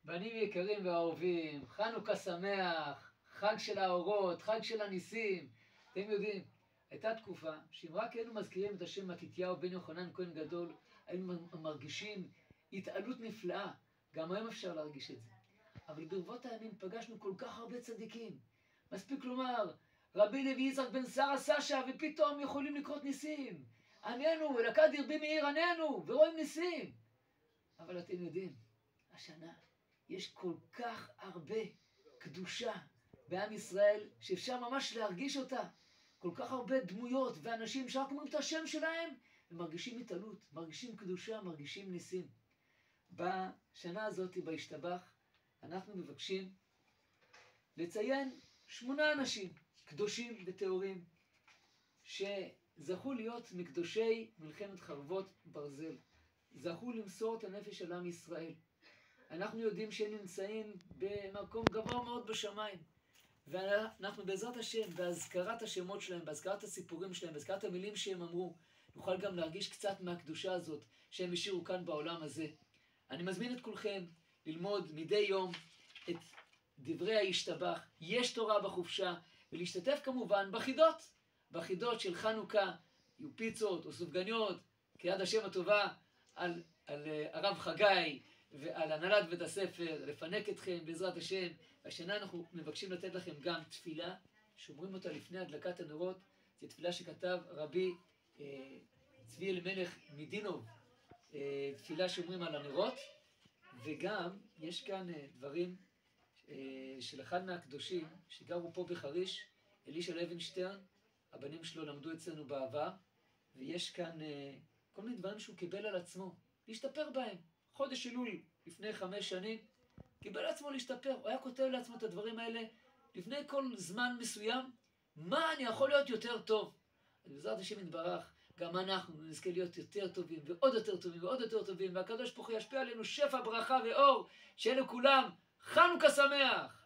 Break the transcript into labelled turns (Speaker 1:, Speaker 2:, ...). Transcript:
Speaker 1: בנים יקרים ואהובים, חנוכה שמח, חג של האורות, חג של הניסים. אתם יודעים, הייתה תקופה שאם רק היינו מזכירים את השם מתתיהו בן יוחנן כהן גדול, היינו מרגישים התעלות נפלאה. גם היום אפשר להרגיש את זה. אבל ברבות הימים פגשנו כל כך הרבה צדיקים. מספיק לומר, רבי לוי יצחק בן שרה סשה, ופתאום יכולים לקרות ניסים. עננו, אלוקה דרבי מאיר עננו, ורואים ניסים. אבל אתם יודעים, השנה יש כל כך הרבה קדושה בעם ישראל, שאפשר ממש להרגיש אותה. כל כך הרבה דמויות ואנשים שרק אומרים את השם שלהם, ומרגישים התעלות, מרגישים קדושה, מרגישים ניסים. בשנה הזאת, בהשתבח, אנחנו מבקשים לציין 8 אנשים קדושים וטהורים, שזכו להיות מקדושי מלחמת חרבות ברזל. זכו למסור את הנפש של עם ישראל. אנחנו יודעים שהם נמצאים במקום גבוה מאוד בשמיים. ואנחנו בעזרת השם, בהזכרת השמות שלהם, בהזכרת הסיפורים שלהם, בהזכרת המילים שהם אמרו, נוכל גם להרגיש קצת מהקדושה הזאת שהם השאירו כאן בעולם הזה. אני מזמין את כולכם ללמוד מדי יום את דברי ההשתבח, יש תורה בחופשה, ולהשתתף כמובן בחידות. בחידות של חנוכה, יהיו פיצות או סופגניות, כיד השם הטובה, על הרב חגי ועל הנהלת בית הספר, לפנק אתכם בעזרת השם. השנה אנחנו מבקשים לתת לכם גם תפילה, שומרים אותה לפני הדלקת הנרות. זו תפילה שכתב רבי צבי אלימלך מדינוב, תפילה שאומרים על הנרות. וגם יש כאן דברים של אחד מהקדושים שגרו פה בחריש, אלישע לוינשטיין, הבנים שלו למדו אצלנו בעבר, ויש כאן כל מיני דברים שהוא קיבל על עצמו להשתפר בהם. חודש אלול לפני 5 שנים קיבל לעצמו להשתפר. הוא היה כותב לעצמו את הדברים האלה לפני כל זמן מסוים, מה אני יכול להיות יותר טוב. אז בעזרת השם יתברך, גם אנחנו נזכה להיות יותר טובים ועוד יותר טובים ועוד יותר טובים, והקדוש ברוך הוא ישפיע עלינו שפע ברכה ואור, שיהיה לכולם חנוכה שמח.